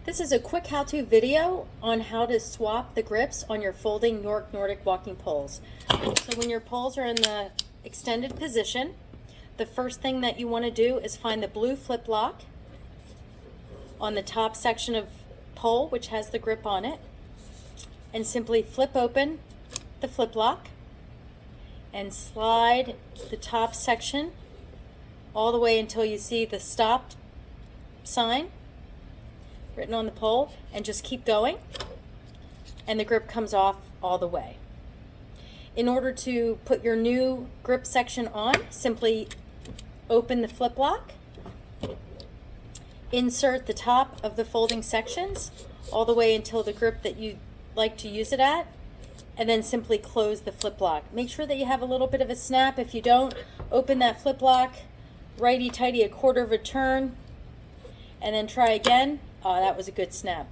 This is a quick how-to video on how to swap the grips on your folding Nordic walking poles. So when your poles are in the extended position, the first thing that you want to do is find the blue flip lock on the top section of pole, which has the grip on it, and simply flip open the flip lock and slide the top section all the way until you see the stop sign written on the pole, and just keep going, and the grip comes off all the way. In order to put your new grip section on, simply open the flip lock, insert the top of the folding sections all the way until the grip that you like to use it at, and then simply close the flip lock. Make sure that you have a little bit of a snap. If you don't, open that flip lock righty-tighty a quarter of a turn, and then try again. That was a good snap.